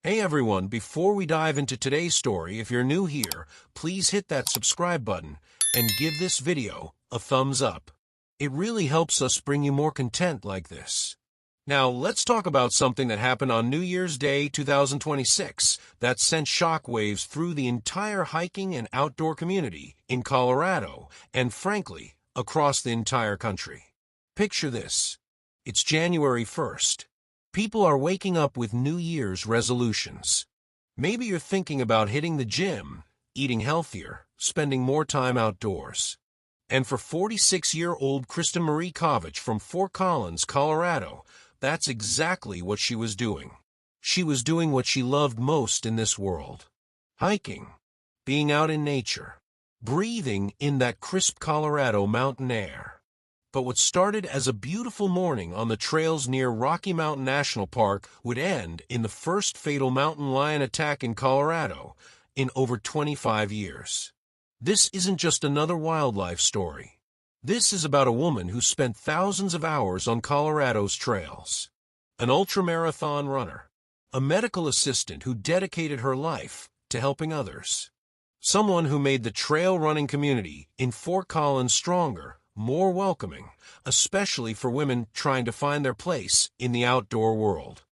Hey everyone, before we dive into today's story, if you're new here, please hit that subscribe button and give this video a thumbs up. It really helps us bring you more content like this. Now, let's talk about something that happened on New Year's Day 2026 that sent shockwaves through the entire hiking and outdoor community in Colorado and, frankly, across the entire country. Picture this. It's January 1st. People are waking up with New Year's resolutions. Maybe you're thinking about hitting the gym, eating healthier, spending more time outdoors. And for 46-year-old Kristen Marie Kovatch from Fort Collins, Colorado, that's exactly what she was doing. She was doing what she loved most in this world. Hiking, being out in nature, breathing in that crisp Colorado mountain air. But what started as a beautiful morning on the trails near Rocky Mountain National Park would end in the first fatal mountain lion attack in Colorado in over 25 years. This isn't just another wildlife story. This is about a woman who spent thousands of hours on Colorado's trails. An ultramarathon runner. A medical assistant who dedicated her life to helping others. Someone who made the trail running community in Fort Collins stronger, more welcoming, especially for women trying to find their place in the outdoor world.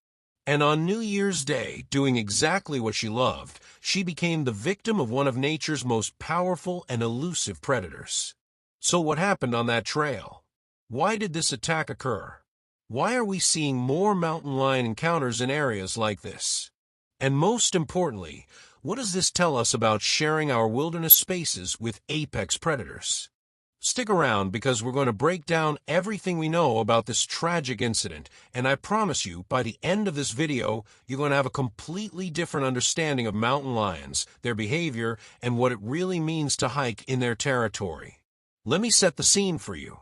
And on New Year's Day, doing exactly what she loved, she became the victim of one of nature's most powerful and elusive predators. So what happened on that trail? Why did this attack occur? Why are we seeing more mountain lion encounters in areas like this? And most importantly, what does this tell us about sharing our wilderness spaces with apex predators? Stick around because we're going to break down everything we know about this tragic incident, and I promise you, by the end of this video, you're going to have a completely different understanding of mountain lions, their behavior, and what it really means to hike in their territory. Let me set the scene for you.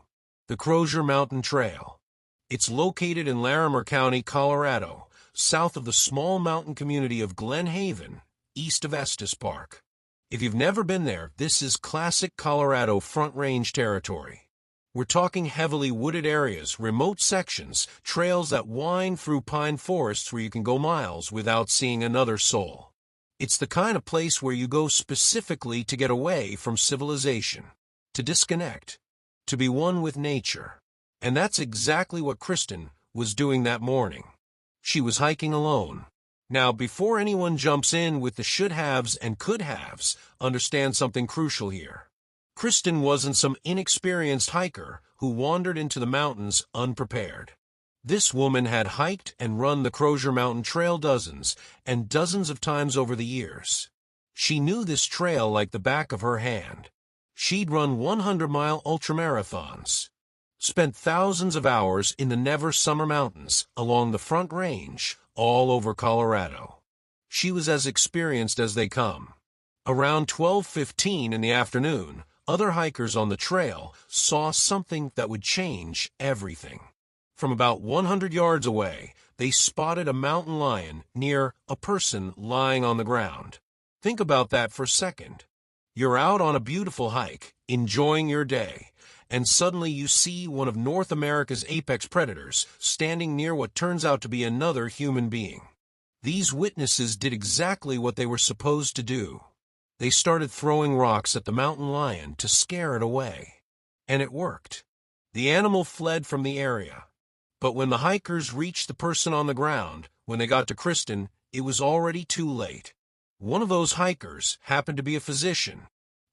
The Crosier Mountain Trail. It's located in Larimer County, Colorado, south of the small mountain community of Glen Haven, east of Estes Park. If you've never been there, this is classic Colorado Front Range territory. We're talking heavily wooded areas, remote sections, trails that wind through pine forests where you can go miles without seeing another soul. It's the kind of place where you go specifically to get away from civilization, to disconnect, to be one with nature. And that's exactly what Kristen was doing that morning. She was hiking alone. Now, before anyone jumps in with the should-haves and could-haves, understand something crucial here. Kristen wasn't some inexperienced hiker who wandered into the mountains unprepared. This woman had hiked and run the Crosier Mountain Trail dozens and dozens of times over the years. She knew this trail like the back of her hand. She'd run 100-mile ultramarathons, spent thousands of hours in the Never Summer Mountains along the Front Range, all over Colorado. She was as experienced as they come. Around 12:15 in the afternoon, other hikers on the trail saw something that would change everything. From about 100 yards away, they spotted a mountain lion near a person lying on the ground. Think about that for a second. You're out on a beautiful hike, enjoying your day, and suddenly you see one of North America's apex predators standing near what turns out to be another human being. These witnesses did exactly what they were supposed to do. They started throwing rocks at the mountain lion to scare it away. And it worked. The animal fled from the area. But when the hikers reached the person on the ground, when they got to Kristen, it was already too late. One of those hikers happened to be a physician.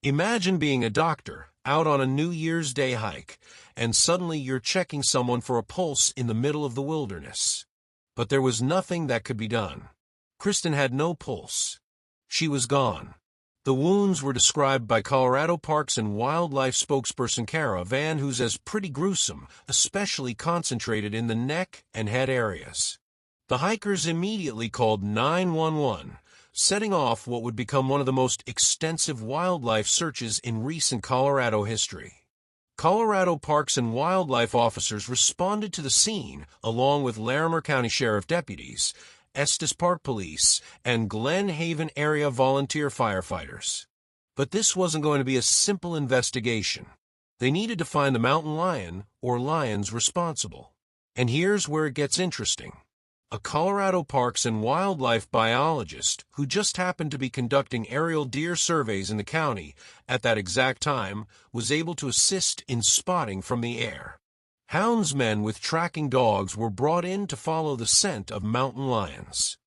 Imagine being a doctor out on a New Year's Day hike, and suddenly you're checking someone for a pulse in the middle of the wilderness. But there was nothing that could be done. Kristen had no pulse. She was gone. The wounds were described by Colorado Parks and Wildlife spokesperson Kara Van, who's as pretty gruesome, especially concentrated in the neck and head areas. The hikers immediately called 911, setting off what would become one of the most extensive wildlife searches in recent Colorado history. Colorado Parks and Wildlife officers responded to the scene along with Larimer County Sheriff deputies, Estes Park Police, and Glen Haven area volunteer firefighters. But this wasn't going to be a simple investigation. They needed to find the mountain lion or lions responsible. And here's where it gets interesting. A Colorado Parks and Wildlife biologist who just happened to be conducting aerial deer surveys in the county at that exact time was able to assist in spotting from the air. Houndsmen with tracking dogs were brought in to follow the scent of mountain lions.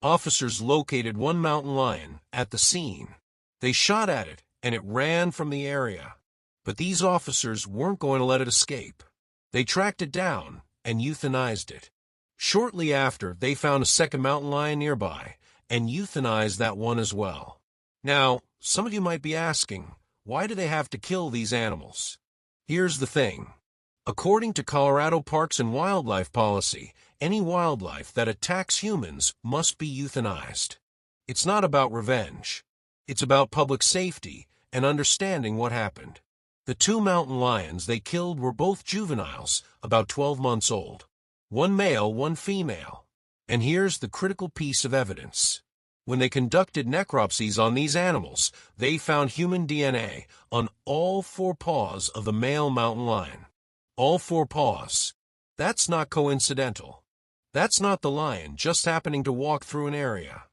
Officers located one mountain lion at the scene. They shot at it, and it ran from the area. But these officers weren't going to let it escape. They tracked it down and euthanized it. Shortly after, they found a second mountain lion nearby and euthanized that one as well. Now, some of you might be asking, why do they have to kill these animals? Here's the thing. According to Colorado Parks and Wildlife policy, any wildlife that attacks humans must be euthanized. It's not about revenge. It's about public safety and understanding what happened. The two mountain lions they killed were both juveniles, about 12 months old. One male, one female. And here's the critical piece of evidence. When they conducted necropsies on these animals, they found human DNA on all four paws of the male mountain lion. All four paws. That's not coincidental. That's not the lion just happening to walk through an area.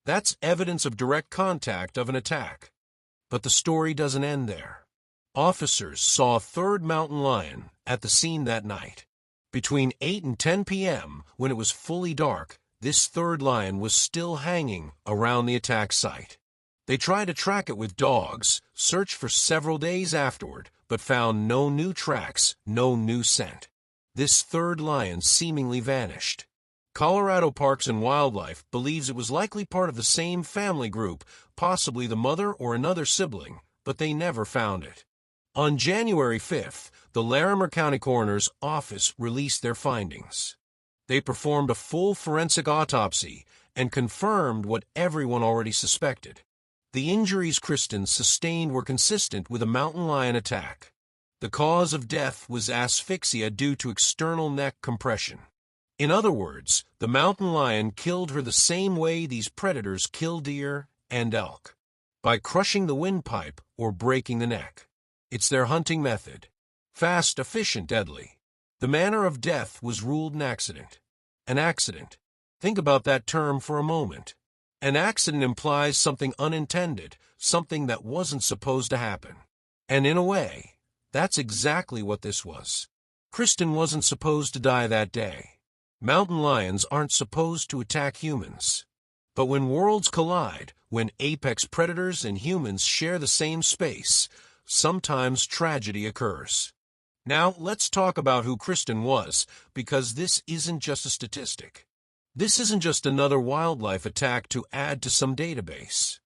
That's evidence of direct contact of an attack. But the story doesn't end there. Officers saw a third mountain lion at the scene that night. Between 8 and 10 p.m., when it was fully dark, this third lion was still hanging around the attack site. They tried to track it with dogs, searched for several days afterward, but found no new tracks, no new scent. This third lion seemingly vanished. Colorado Parks and Wildlife believes it was likely part of the same family group, possibly the mother or another sibling, but they never found it. On January 5th, the Larimer County Coroner's Office released their findings. They performed a full forensic autopsy and confirmed what everyone already suspected. The injuries Kristen sustained were consistent with a mountain lion attack. The cause of death was asphyxia due to external neck compression. In other words, the mountain lion killed her the same way these predators kill deer and elk, by crushing the windpipe or breaking the neck. It's their hunting method. Fast, efficient, deadly. The manner of death was ruled an accident. An accident. Think about that term for a moment. An accident implies something unintended, something that wasn't supposed to happen. And in a way, that's exactly what this was. Kristen wasn't supposed to die that day. Mountain lions aren't supposed to attack humans. But when worlds collide, when apex predators and humans share the same space, sometimes tragedy occurs. Now, let's talk about who Kristen was, because this isn't just a statistic. This isn't just another wildlife attack to add to some database.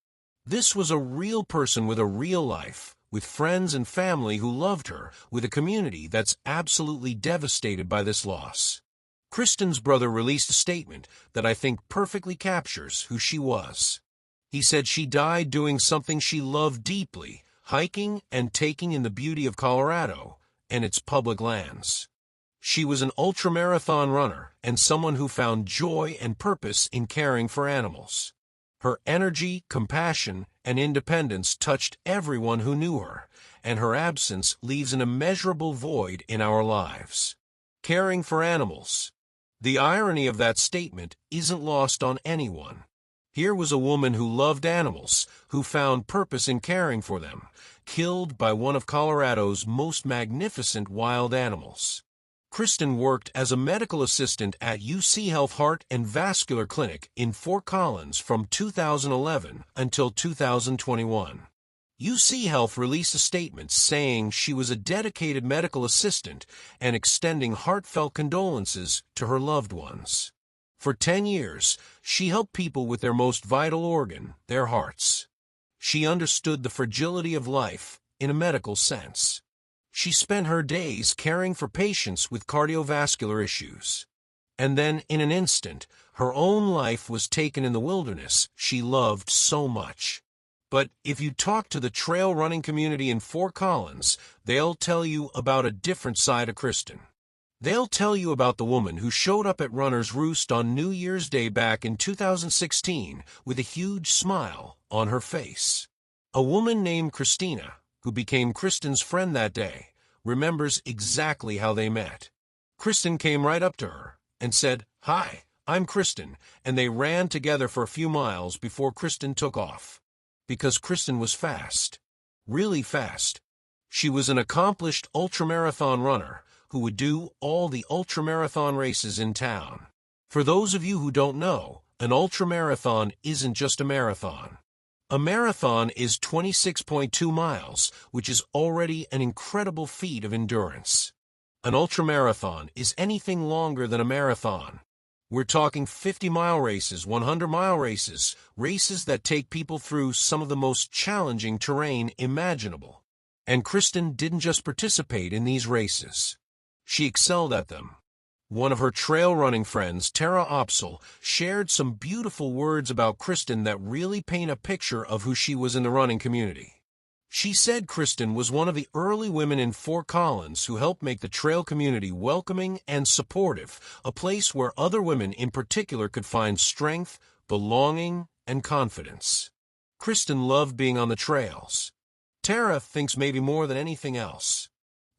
This was a real person with a real life, with friends and family who loved her, with a community that's absolutely devastated by this loss. Kristen's brother released a statement that I think perfectly captures who she was. He said she died doing something she loved deeply, hiking and taking in the beauty of Colorado and its public lands. She was an ultramarathon runner and someone who found joy and purpose in caring for animals. Her energy, compassion, and independence touched everyone who knew her, and her absence leaves an immeasurable void in our lives. Caring for animals. The irony of that statement isn't lost on anyone. Here was a woman who loved animals, who found purpose in caring for them, killed by one of Colorado's most magnificent wild animals. Kristen worked as a medical assistant at UC Health Heart and Vascular Clinic in Fort Collins from 2011 until 2021. UC Health released a statement saying she was a dedicated medical assistant and extending heartfelt condolences to her loved ones. For 10 years, she helped people with their most vital organ, their hearts. She understood the fragility of life in a medical sense. She spent her days caring for patients with cardiovascular issues. And then, in an instant, her own life was taken in the wilderness she loved so much. But if you talk to the trail running community in Fort Collins, they'll tell you about a different side of Kristen. They'll tell you about the woman who showed up at Runner's Roost on New Year's Day back in 2016 with a huge smile on her face. A woman named Christina, who became Kristen's friend that day, remembers exactly how they met. Kristen came right up to her and said, "Hi, I'm Kristen," and they ran together for a few miles before Kristen took off. Because Kristen was fast. Really fast. She was an accomplished ultramarathon runner who would do all the ultramarathon races in town. For those of you who don't know, an ultramarathon isn't just a marathon. A marathon is 26.2 miles, which is already an incredible feat of endurance. An ultramarathon is anything longer than a marathon. We're talking 50-mile races, 100-mile races, races that take people through some of the most challenging terrain imaginable. And Kristen didn't just participate in these races. She excelled at them. One of her trail running friends, Tara Opsel, shared some beautiful words about Kristen that really paint a picture of who she was in the running community. She said Kristen was one of the early women in Fort Collins who helped make the trail community welcoming and supportive, a place where other women in particular could find strength, belonging, and confidence. Kristen loved being on the trails. Tara thinks maybe more than anything else.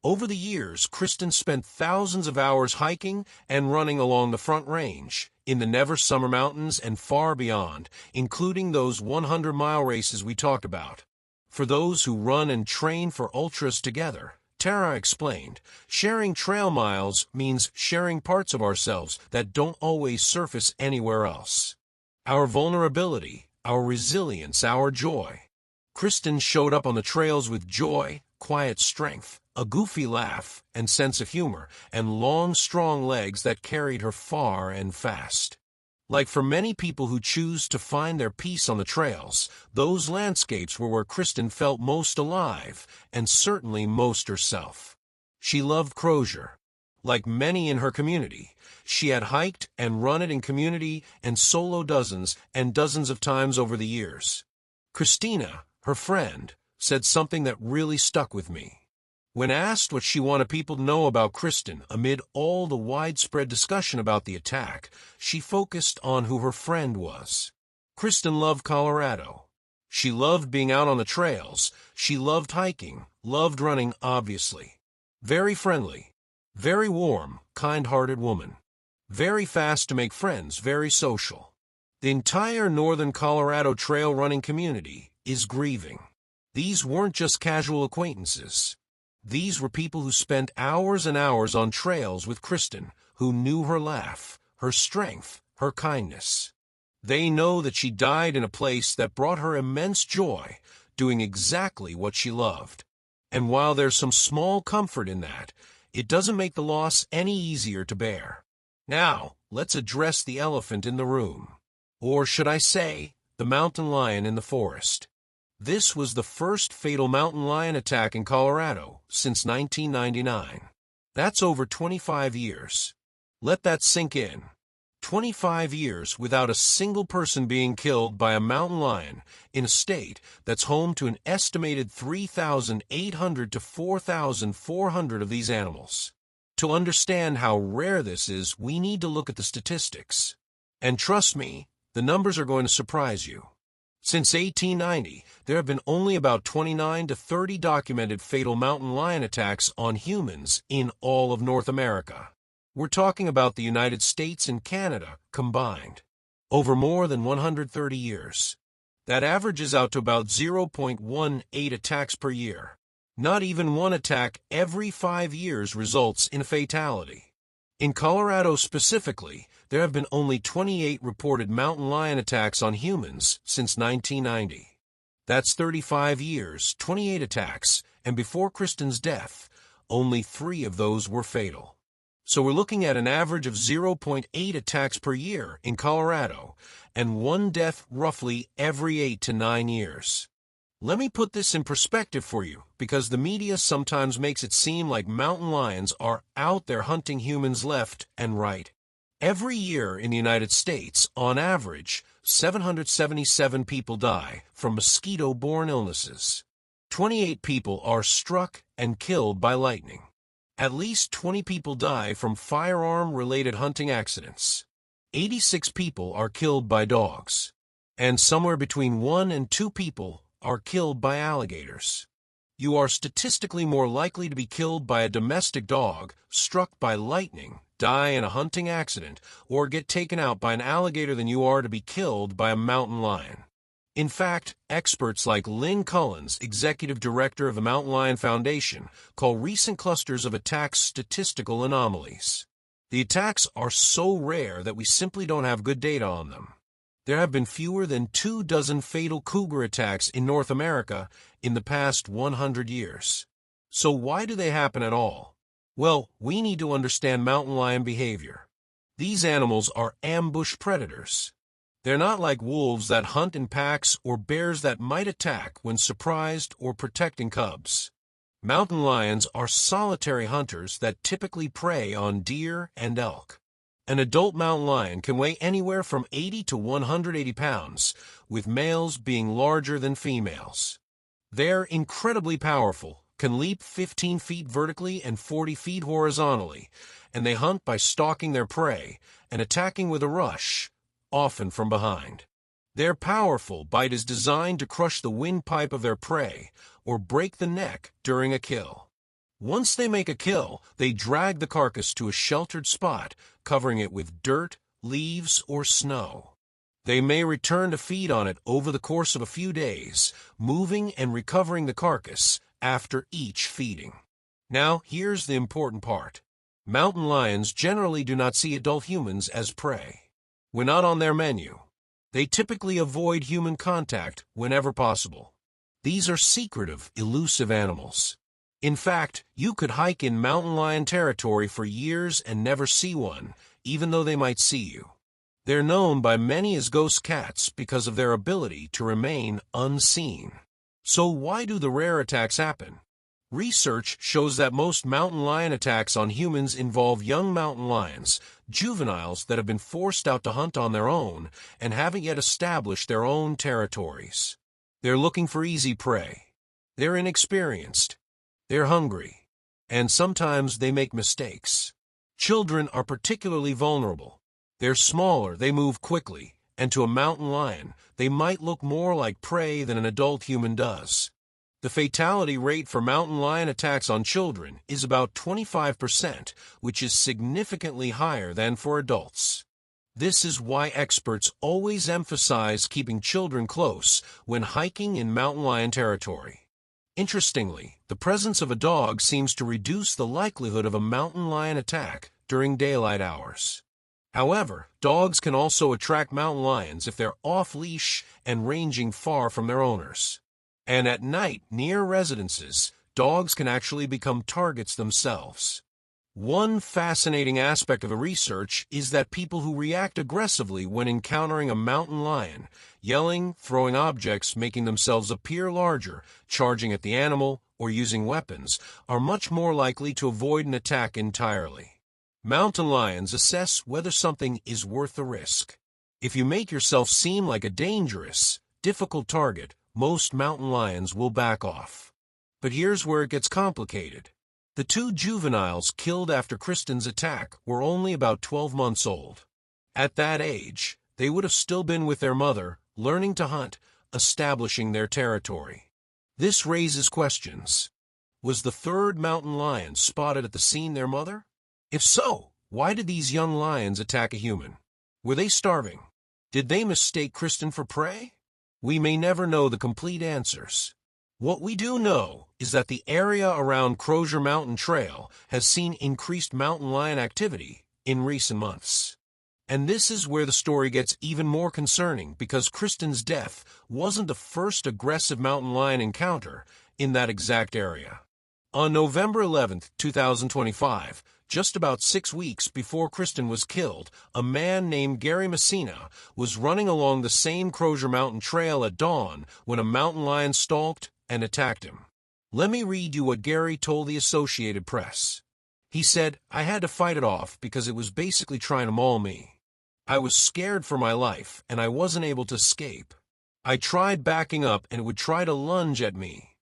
Over the years, Kristen spent thousands of hours hiking and running along the Front Range, in the Never Summer Mountains and far beyond, including those 100-mile races we talked about. For those who run and train for ultras together, Tara explained, sharing trail miles means sharing parts of ourselves that don't always surface anywhere else. Our vulnerability, our resilience, our joy. Kristen showed up on the trails with joy, quiet strength, a goofy laugh and sense of humor, and long, strong legs that carried her far and fast. Like for many people who choose to find their peace on the trails, those landscapes were where Kristen felt most alive and certainly most herself. She loved Crosier. Like many in her community, she had hiked and run it in community and solo dozens and dozens of times over the years. Christina, her friend, said something that really stuck with me. When asked what she wanted people to know about Kristen amid all the widespread discussion about the attack, she focused on who her friend was. Kristen loved Colorado. She loved being out on the trails. She loved hiking, loved running, obviously. Very friendly, very warm, kind-hearted woman. Very fast to make friends, very social. The entire northern Colorado trail running community is grieving. These weren't just casual acquaintances. These were people who spent hours and hours on trails with Kristen, who knew her laugh, her strength, her kindness. They know that she died in a place that brought her immense joy, doing exactly what she loved. And while there's some small comfort in that, it doesn't make the loss any easier to bear. Now, let's address the elephant in the room. Or should I say, the mountain lion in the forest. This was the first fatal mountain lion attack in Colorado since 1999. That's over 25 years. Let that sink in. 25 years without a single person being killed by a mountain lion in a state that's home to an estimated 3,800 to 4,400 of these animals. To understand how rare this is, we need to look at the statistics. And trust me, the numbers are going to surprise you. Since 1890, there have been only about 29 to 30 documented fatal mountain lion attacks on humans in all of North America. We're talking about the United States and Canada combined. Over more than 130 years. That averages out to about 0.18 attacks per year. Not even one attack every 5 years results in a fatality. In Colorado specifically, there have been only 28 reported mountain lion attacks on humans since 1990. That's 35 years, 28 attacks, and before Kristen's death, only 3 of those were fatal. So we're looking at an average of 0.8 attacks per year in Colorado, and 1 death roughly every 8 to 9 years. Let me put this in perspective for you, because the media sometimes makes it seem like mountain lions are out there hunting humans left and right. Every year in the United States, on average, 777 people die from mosquito-borne illnesses. 28 people are struck and killed by lightning. At least 20 people die from firearm-related hunting accidents. 86 people are killed by dogs. And somewhere between 1 and 2 people are killed by alligators. You are statistically more likely to be killed by a domestic dog struck by lightning, die in a hunting accident or get taken out by an alligator than you are to be killed by a mountain lion. In fact, experts like Lynn Cullins, executive director of the Mountain Lion Foundation, call recent clusters of attacks statistical anomalies. The attacks are so rare that we simply don't have good data on them. There have been fewer than 24 fatal cougar attacks in North America in the past 100 years. So why do they happen at all? Well, we need to understand mountain lion behavior. These animals are ambush predators. They're not like wolves that hunt in packs or bears that might attack when surprised or protecting cubs. Mountain lions are solitary hunters that typically prey on deer and elk. An adult mountain lion can weigh anywhere from 80 to 180 pounds, with males being larger than females. They're incredibly powerful, can leap 15 feet vertically and 40 feet horizontally, and they hunt by stalking their prey and attacking with a rush, often from behind. Their powerful bite is designed to crush the windpipe of their prey or break the neck during a kill. Once they make a kill, they drag the carcass to a sheltered spot, covering it with dirt, leaves, or snow. They may return to feed on it over the course of a few days, moving and recovering the carcass after each feeding. Now, here's the important part. Mountain lions generally do not see adult humans as prey. We're not on their menu. They typically avoid human contact whenever possible. These are secretive, elusive animals. In fact, you could hike in mountain lion territory for years and never see one, even though they might see you. They're known by many as ghost cats because of their ability to remain unseen. So why do the rare attacks happen? Research shows that most mountain lion attacks on humans involve young mountain lions, juveniles that have been forced out to hunt on their own and haven't yet established their own territories. They're looking for easy prey. They're inexperienced. They're hungry. And sometimes they make mistakes. Children are particularly vulnerable. They're smaller, they move quickly, and to a mountain lion, they might look more like prey than an adult human does. The fatality rate for mountain lion attacks on children is about 25%, which is significantly higher than for adults. This is why experts always emphasize keeping children close when hiking in mountain lion territory. Interestingly, the presence of a dog seems to reduce the likelihood of a mountain lion attack during daylight hours. However, dogs can also attract mountain lions if they're off-leash and ranging far from their owners. And at night, near residences, dogs can actually become targets themselves. One fascinating aspect of the research is that people who react aggressively when encountering a mountain lion, yelling, throwing objects, making themselves appear larger, charging at the animal, or using weapons, are much more likely to avoid an attack entirely. Mountain lions assess whether something is worth the risk. If you make yourself seem like a dangerous, difficult target, most mountain lions will back off. But here's where it gets complicated. The 2 juveniles killed after Kristen's attack were only about 12 months old. At that age, they would have still been with their mother, learning to hunt, establishing their territory. This raises questions. Was the 3rd mountain lion spotted at the scene their mother? If so, why did these young lions attack a human? Were they starving? Did they mistake Kristen for prey? We may never know the complete answers. What we do know is that the area around Crosier Mountain Trail has seen increased mountain lion activity in recent months. And this is where the story gets even more concerning because Kristen's death wasn't the first aggressive mountain lion encounter in that exact area. On November 11, 2025, just about 6 weeks before Kristen was killed, a man named Gary Messina was running along the same Crosier Mountain Trail at dawn when a mountain lion stalked and attacked him. Let me read you what Gary told the Associated Press. He said, "I had to fight it off because it was basically trying to maul me. I was scared for my life and I wasn't able to escape. I tried backing up and it would try to lunge at me."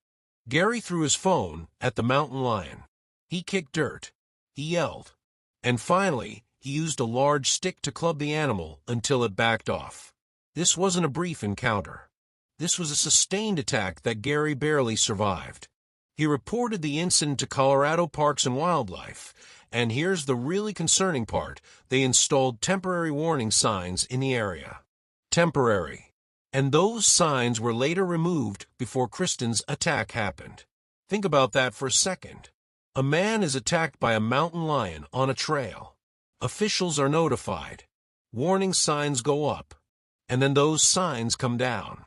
Gary threw his phone at the mountain lion. He kicked dirt. He yelled. And finally, he used a large stick to club the animal until it backed off. This wasn't a brief encounter. This was a sustained attack that Gary barely survived. He reported the incident to Colorado Parks and Wildlife, And here's the really concerning part. They installed temporary warning signs in the area. Temporary. And those signs were later removed before Kristen's attack happened. Think about that for a second. A man is attacked by a mountain lion on a trail. Officials are notified. Warning signs go up. And then those signs come down.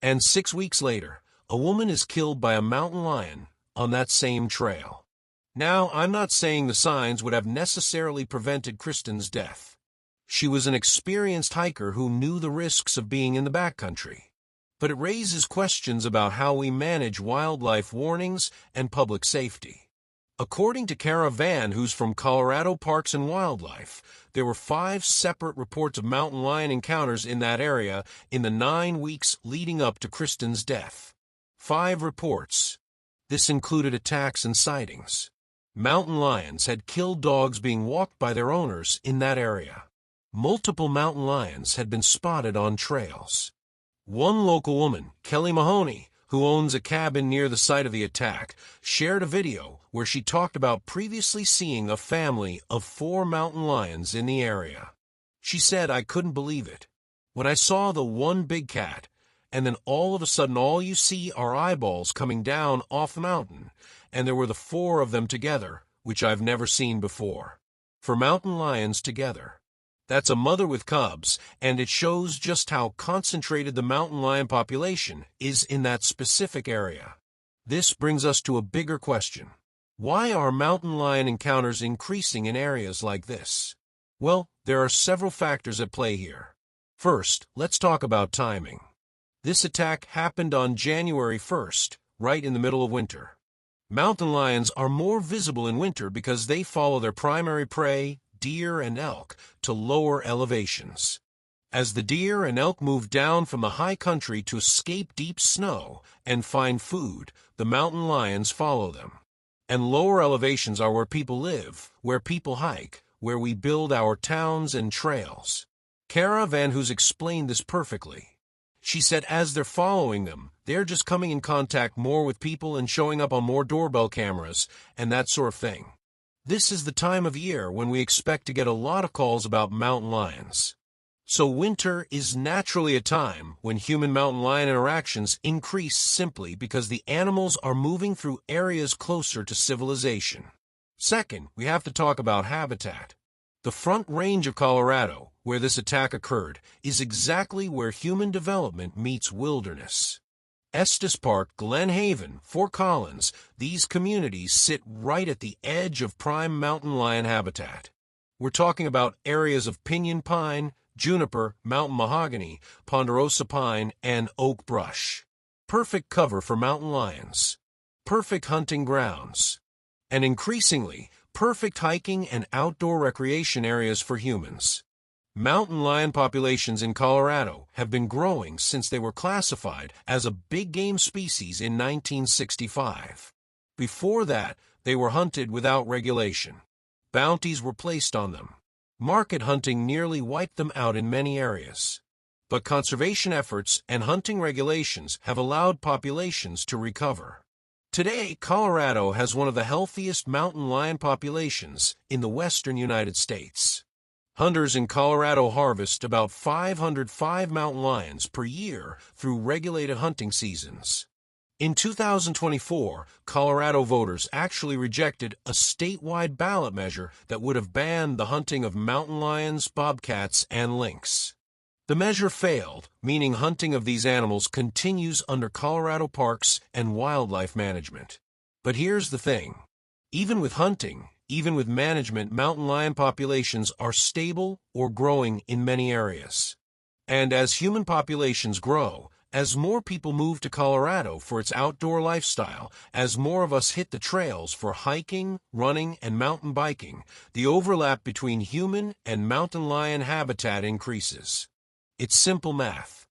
And 6 weeks later, a woman is killed by a mountain lion on that same trail. Now, I'm not saying the signs would have necessarily prevented Kristen's death. She was an experienced hiker who knew the risks of being in the backcountry. But it raises questions about how we manage wildlife warnings and public safety. According to Kara Van, who's from Colorado Parks and Wildlife, there were 5 separate reports of mountain lion encounters in that area in the 9 weeks leading up to Kristen's death. 5 reports. This included attacks and sightings. Mountain lions had killed dogs being walked by their owners in that area. Multiple mountain lions had been spotted on trails. One local woman, Kelly Mahoney, who owns a cabin near the site of the attack, shared a video where she talked about previously seeing a family of 4 mountain lions in the area. She said, "I couldn't believe it. When I saw the one big cat, and then all of a sudden all you see are eyeballs coming down off the mountain, and there were the 4 of them together, which I've never seen before. For mountain lions together. That's a mother with cubs, and it shows just how concentrated the mountain lion population is in that specific area. This brings us to a bigger question. Why are mountain lion encounters increasing in areas like this? Well, there are several factors at play here. First, let's talk about timing. This attack happened on January 1st, right in the middle of winter. Mountain lions are more visible in winter because they follow their primary prey, deer and elk, to lower elevations. As the deer and elk move down from the high country to escape deep snow and find food, the mountain lions follow them. And lower elevations are where people live, where people hike, where we build our towns and trails. Kara Van Hoos explained this perfectly. She said as they're following them, they're just coming in contact more with people and showing up on more doorbell cameras and that sort of thing. This is the time of year when we expect to get a lot of calls about mountain lions. So winter is naturally a time when human-mountain lion interactions increase simply because the animals are moving through areas closer to civilization. Second, we have to talk about habitat. The Front Range of Colorado, where this attack occurred, is exactly where human development meets wilderness. Estes Park, Glen Haven, Fort Collins, these communities sit right at the edge of prime mountain lion habitat. We're talking about areas of pinyon pine, juniper, mountain mahogany, ponderosa pine, and oak brush. Perfect cover for mountain lions. Perfect hunting grounds. And increasingly, perfect hiking and outdoor recreation areas for humans. Mountain lion populations in Colorado have been growing since they were classified as a big game species in 1965. Before that, they were hunted without regulation. Bounties were placed on them. Market hunting nearly wiped them out in many areas. But conservation efforts and hunting regulations have allowed populations to recover. Today, Colorado has one of the healthiest mountain lion populations in the western United States. Hunters in Colorado harvest about 505 mountain lions per year through regulated hunting seasons. In 2024, Colorado voters actually rejected a statewide ballot measure that would have banned the hunting of mountain lions, bobcats, and lynx. The measure failed, meaning hunting of these animals continues under Colorado Parks and Wildlife Management. But here's the thing. Even with hunting, even with management, mountain lion populations are stable or growing in many areas. And as human populations grow, as more people move to Colorado for its outdoor lifestyle, as more of us hit the trails for hiking, running, and mountain biking, the overlap between human and mountain lion habitat increases. It's simple math.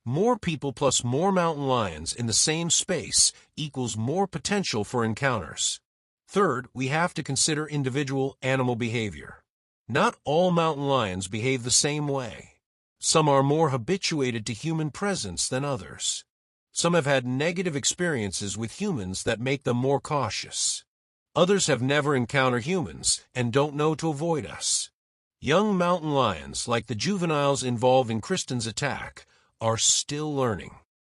More people plus more mountain lions in the same space equals more potential for encounters. Third, we have to consider individual animal behavior. Not all mountain lions behave the same way. Some are more habituated to human presence than others. Some have had negative experiences with humans that make them more cautious. Others have never encountered humans and don't know to avoid us. Young mountain lions, like the juveniles involved in Kristen's attack, are still learning.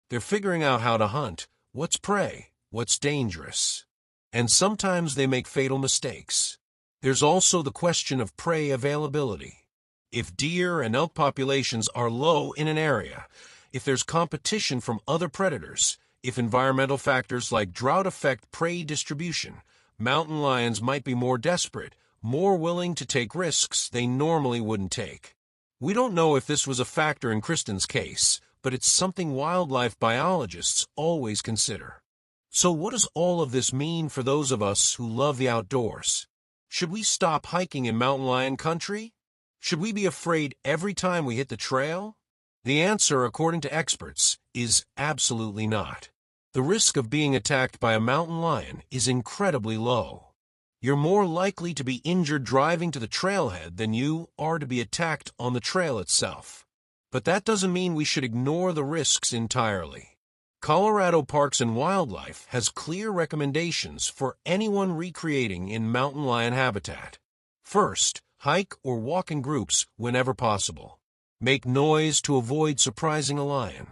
They're figuring out how to hunt, what's prey, what's dangerous. And sometimes they make fatal mistakes. There's also the question of prey availability. If deer and elk populations are low in an area, if there's competition from other predators, if environmental factors like drought affect prey distribution, mountain lions might be more desperate, more willing to take risks they normally wouldn't take. We don't know if this was a factor in Kristen's case, but it's something wildlife biologists always consider. So what does all of this mean for those of us who love the outdoors? Should we stop hiking in mountain lion country? Should we be afraid every time we hit the trail? The answer, according to experts, is absolutely not. The risk of being attacked by a mountain lion is incredibly low. You're more likely to be injured driving to the trailhead than you are to be attacked on the trail itself. But that doesn't mean we should ignore the risks entirely. Colorado Parks and Wildlife has clear recommendations for anyone recreating in mountain lion habitat. First, hike or walk in groups whenever possible. Make noise to avoid surprising a lion.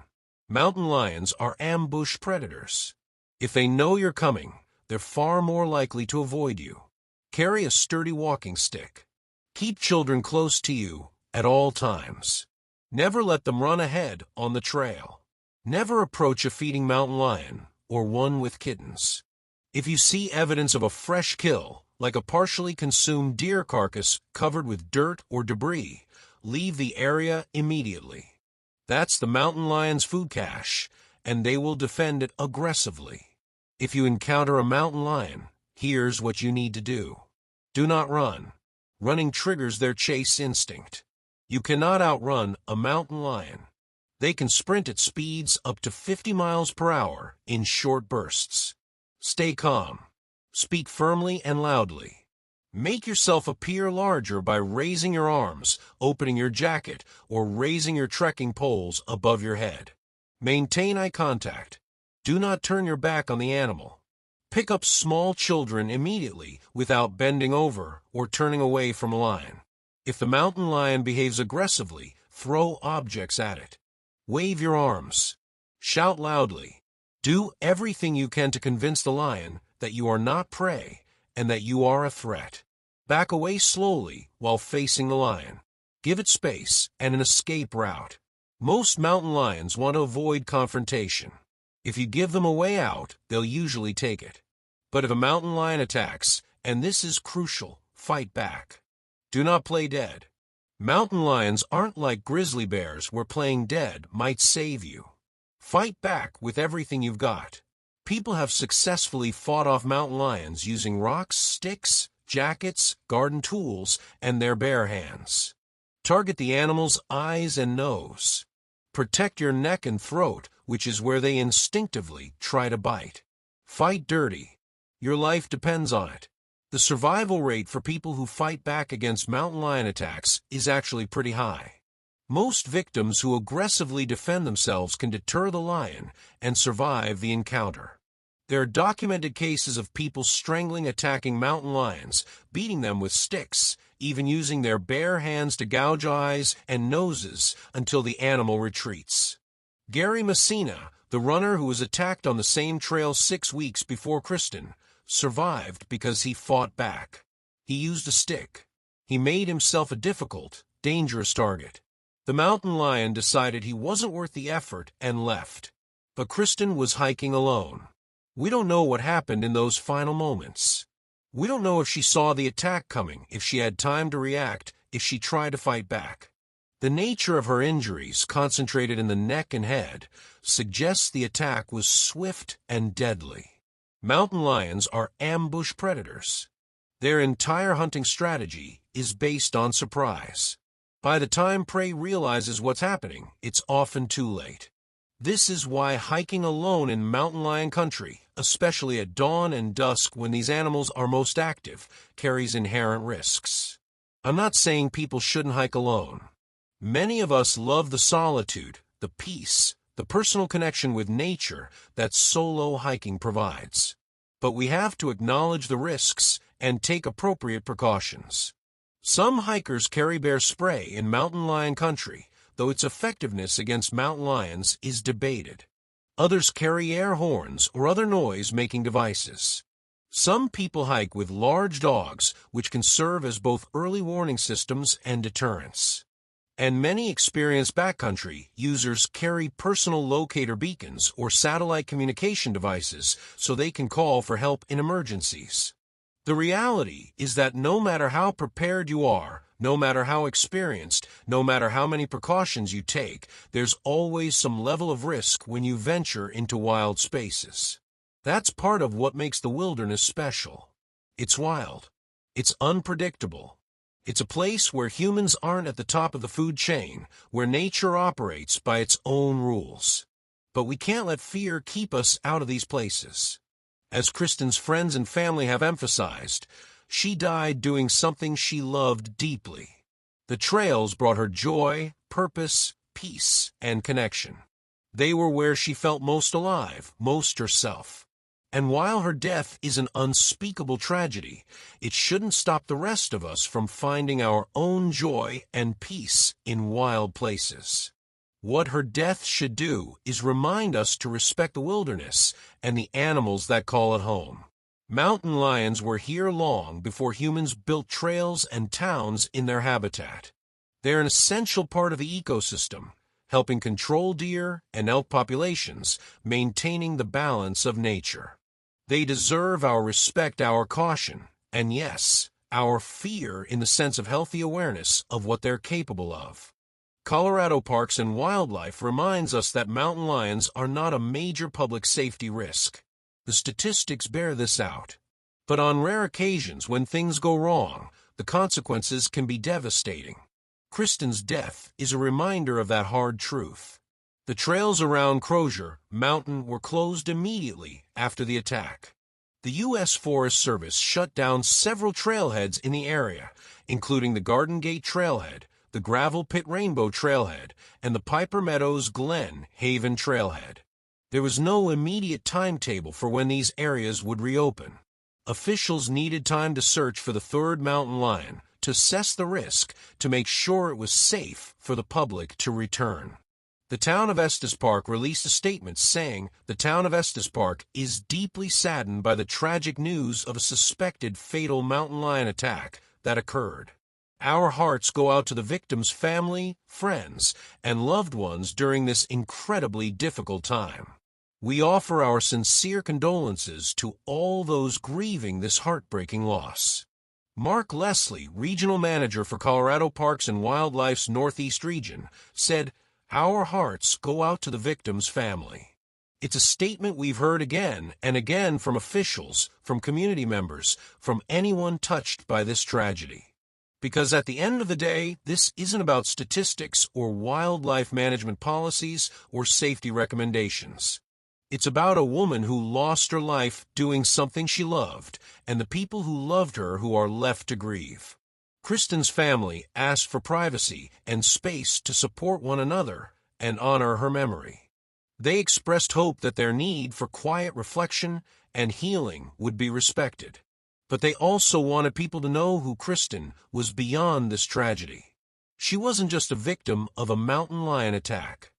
Mountain lions are ambush predators. If they know you're coming, they're far more likely to avoid you. Carry a sturdy walking stick. Keep children close to you at all times. Never let them run ahead on the trail. Never approach a feeding mountain lion or one with kittens. If you see evidence of a fresh kill, like a partially consumed deer carcass covered with dirt or debris, leave the area immediately. That's the mountain lion's food cache, and they will defend it aggressively. If you encounter a mountain lion, here's what you need to do. Do not run. Running triggers their chase instinct. You cannot outrun a mountain lion. They can sprint at speeds up to 50 miles per hour in short bursts. Stay calm. Speak firmly and loudly. Make yourself appear larger by raising your arms, opening your jacket, or raising your trekking poles above your head. Maintain eye contact. Do not turn your back on the animal. Pick up small children immediately without bending over or turning away from a lion. If the mountain lion behaves aggressively, throw objects at it. Wave your arms. Shout loudly. Do everything you can to convince the lion that you are not prey and that you are a threat. Back away slowly while facing the lion. Give it space and an escape route. Most mountain lions want to avoid confrontation. If you give them a way out, they'll usually take it. But if a mountain lion attacks, and this is crucial, fight back. Do not play dead. Mountain lions aren't like grizzly bears where playing dead might save you. Fight back with everything you've got. People have successfully fought off mountain lions using rocks, sticks, jackets, garden tools, and their bare hands. Target the animal's eyes and nose. Protect your neck and throat, which is where they instinctively try to bite. Fight dirty. Your life depends on it. The survival rate for people who fight back against mountain lion attacks is actually pretty high. Most victims who aggressively defend themselves can deter the lion and survive the encounter. There are documented cases of people strangling attacking mountain lions, beating them with sticks, even using their bare hands to gouge eyes and noses until the animal retreats. Gary Messina, the runner who was attacked on the same trail 6 weeks before Kristen, survived because he fought back. He used a stick. He made himself a difficult, dangerous target. The mountain lion decided he wasn't worth the effort and left. But Kristen was hiking alone. We don't know what happened in those final moments. We don't know if she saw the attack coming, if she had time to react, if she tried to fight back. The nature of her injuries, concentrated in the neck and head, suggests the attack was swift and deadly. Mountain lions are ambush predators. Their entire hunting strategy is based on surprise. By the time prey realizes what's happening, it's often too late. This is why hiking alone in mountain lion country, especially at dawn and dusk when these animals are most active, carries inherent risks. I'm not saying people shouldn't hike alone. Many of us love the solitude, the peace, the personal connection with nature that solo hiking provides. but we have to acknowledge the risks and take appropriate precautions. Some hikers carry bear spray in mountain lion country, though its effectiveness against mountain lions is debated. Others carry air horns or other noise-making devices. Some people hike with large dogs, which can serve as both early warning systems and deterrents. And many experienced backcountry users carry personal locator beacons or satellite communication devices so they can call for help in emergencies. The reality is that no matter how prepared you are, no matter how experienced, no matter how many precautions you take, there's always some level of risk when you venture into wild spaces. That's part of what makes the wilderness special. It's wild. It's unpredictable. It's a place where humans aren't at the top of the food chain, where nature operates by its own rules. But we can't let fear keep us out of these places. As Kristen's friends and family have emphasized, she died doing something she loved deeply. The trails brought her joy, purpose, peace, and connection. They were where she felt most alive, most herself. And while her death is an unspeakable tragedy, it shouldn't stop the rest of us from finding our own joy and peace in wild places. What her death should do is remind us to respect the wilderness and the animals that call it home. Mountain lions were here long before humans built trails and towns in their habitat. They're an essential part of the ecosystem, helping control deer and elk populations, maintaining the balance of nature. They deserve our respect, our caution, and yes, our fear in the sense of healthy awareness of what they're capable of. Colorado Parks and Wildlife reminds us that mountain lions are not a major public safety risk. The statistics bear this out. But on rare occasions when things go wrong, the consequences can be devastating. Kristen's death is a reminder of that hard truth. The trails around Crosier Mountain were closed immediately after the attack. The U.S. Forest Service shut down several trailheads in the area, including the Garden Gate Trailhead, the Gravel Pit Rainbow Trailhead, and the Piper Meadows Glen Haven Trailhead. There was no immediate timetable for when these areas would reopen. Officials needed time to search for the third mountain lion, to assess the risk, to make sure it was safe for the public to return. The town of Estes Park released a statement saying the town of Estes Park is deeply saddened by the tragic news of a suspected fatal mountain lion attack that occurred. Our hearts go out to the victim's family, friends, and loved ones during this incredibly difficult time. We offer our sincere condolences to all those grieving this heartbreaking loss. Mark Leslie, Regional Manager for Colorado Parks and Wildlife's Northeast region, said, "Our hearts go out to the victim's family." It's a statement we've heard again and again from officials, from community members, from anyone touched by this tragedy. Because at the end of the day, this isn't about statistics or wildlife management policies or safety recommendations. It's about a woman who lost her life doing something she loved, and the people who loved her who are left to grieve. Kristen's family asked for privacy and space to support one another and honor her memory. They expressed hope that their need for quiet reflection and healing would be respected. But they also wanted people to know who Kristen was beyond this tragedy. She wasn't just a victim of a mountain lion attack.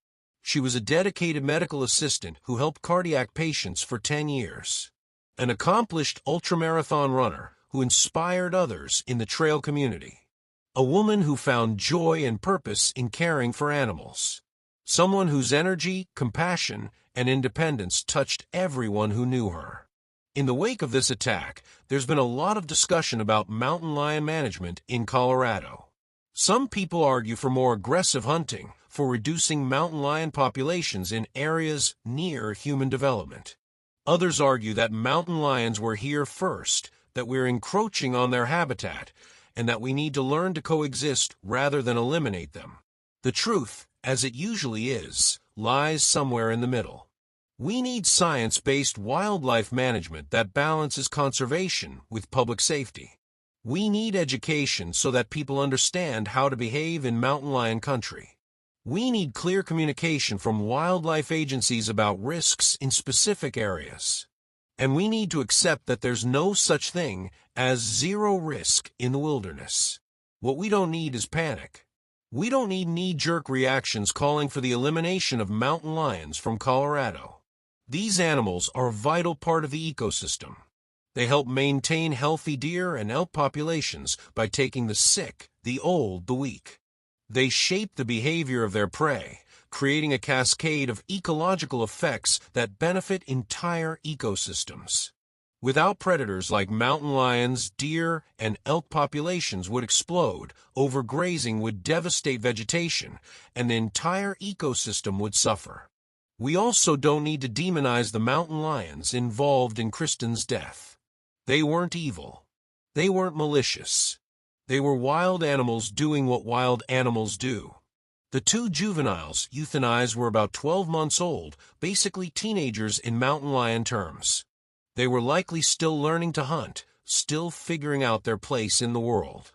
She was a dedicated medical assistant who helped cardiac patients for 10 years. An accomplished ultramarathon runner who inspired others in the trail community. A woman who found joy and purpose in caring for animals. Someone whose energy, compassion, and independence touched everyone who knew her. In the wake of this attack, there's been a lot of discussion about mountain lion management in Colorado. Some people argue for more aggressive hunting, for reducing mountain lion populations in areas near human development. Others argue that mountain lions were here first, that we're encroaching on their habitat, and that we need to learn to coexist rather than eliminate them. The truth, as it usually is, lies somewhere in the middle. We need science-based wildlife management that balances conservation with public safety. We need education so that people understand how to behave in mountain lion country. We need clear communication from wildlife agencies about risks in specific areas. And we need to accept that there's no such thing as zero risk in the wilderness. What we don't need is panic. We don't need knee-jerk reactions calling for the elimination of mountain lions from Colorado. These animals are a vital part of the ecosystem. They help maintain healthy deer and elk populations by taking the sick, the old, the weak. They shape the behavior of their prey, creating a cascade of ecological effects that benefit entire ecosystems. Without predators like mountain lions, deer, and elk populations would explode, overgrazing would devastate vegetation, and the entire ecosystem would suffer. We also don't need to demonize the mountain lions involved in Kristen's death. They weren't evil. They weren't malicious. They were wild animals doing what wild animals do. The two juveniles euthanized were about 12 months old, basically teenagers in mountain lion terms. They were likely still learning to hunt, still figuring out their place in the world.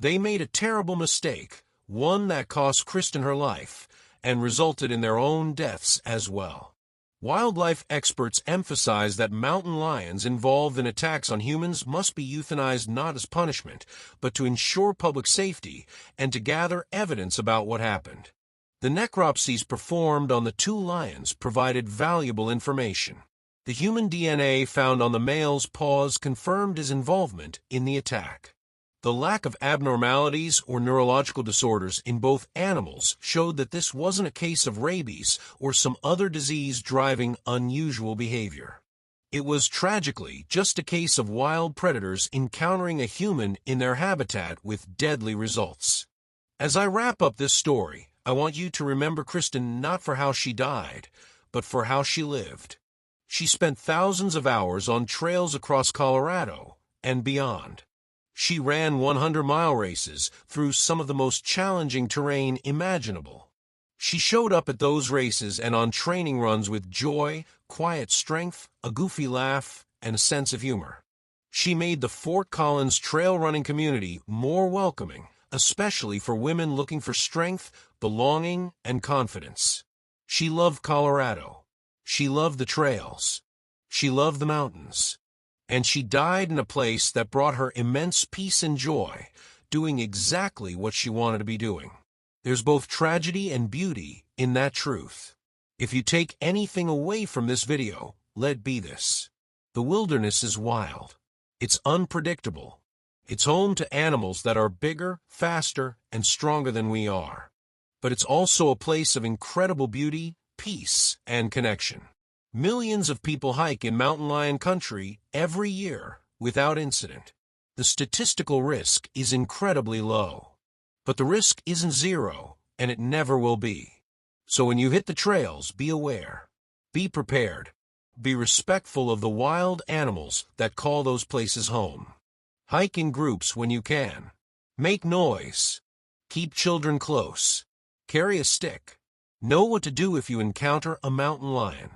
They made a terrible mistake, one that cost Kristen her life, and resulted in their own deaths as well. Wildlife experts emphasize that mountain lions involved in attacks on humans must be euthanized not as punishment, but to ensure public safety and to gather evidence about what happened. The necropsies performed on the two lions provided valuable information. The human DNA found on the male's paws confirmed his involvement in the attack. The lack of abnormalities or neurological disorders in both animals showed that this wasn't a case of rabies or some other disease driving unusual behavior. It was tragically just a case of wild predators encountering a human in their habitat with deadly results. As I wrap up this story, I want you to remember Kristen not for how she died, but for how she lived. She spent thousands of hours on trails across Colorado and beyond. She ran 100-mile races through some of the most challenging terrain imaginable. She showed up at those races and on training runs with joy, quiet strength, a goofy laugh, and a sense of humor. She made the Fort Collins trail running community more welcoming, especially for women looking for strength, belonging, and confidence. She loved Colorado. She loved the trails. She loved the mountains. And she died in a place that brought her immense peace and joy, doing exactly what she wanted to be doing. There's both tragedy and beauty in that truth. If you take anything away from this video, let it be this. The wilderness is wild. It's unpredictable. It's home to animals that are bigger, faster, and stronger than we are. But it's also a place of incredible beauty, peace, and connection. Millions of people hike in mountain lion country every year without incident. The statistical risk is incredibly low. But the risk isn't zero, and it never will be. So when you hit the trails, be aware. Be prepared. Be respectful of the wild animals that call those places home. Hike in groups when you can. Make noise. Keep children close. Carry a stick. Know what to do if you encounter a mountain lion.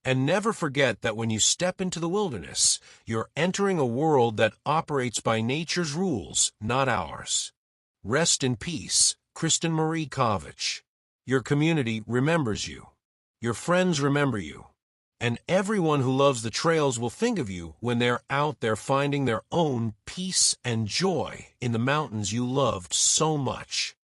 And never forget that when you step into the wilderness, you're entering a world that operates by nature's rules, not ours. Rest in peace, Kristen Marie Kovatch. Your community remembers you. Your friends remember you. And everyone who loves the trails will think of you when they're out there finding their own peace and joy in the mountains you loved so much.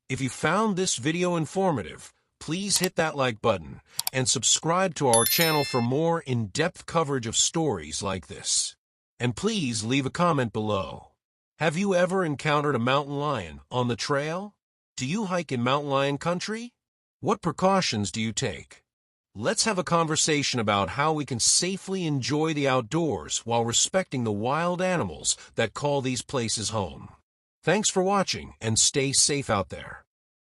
If you found this video informative, please hit that like button and subscribe to our channel for more in-depth coverage of stories like this. And please leave a comment below. Have you ever encountered a mountain lion on the trail? Do you hike in mountain lion country? What precautions do you take? Let's have a conversation about how we can safely enjoy the outdoors while respecting the wild animals that call these places home. Thanks for watching and stay safe out there.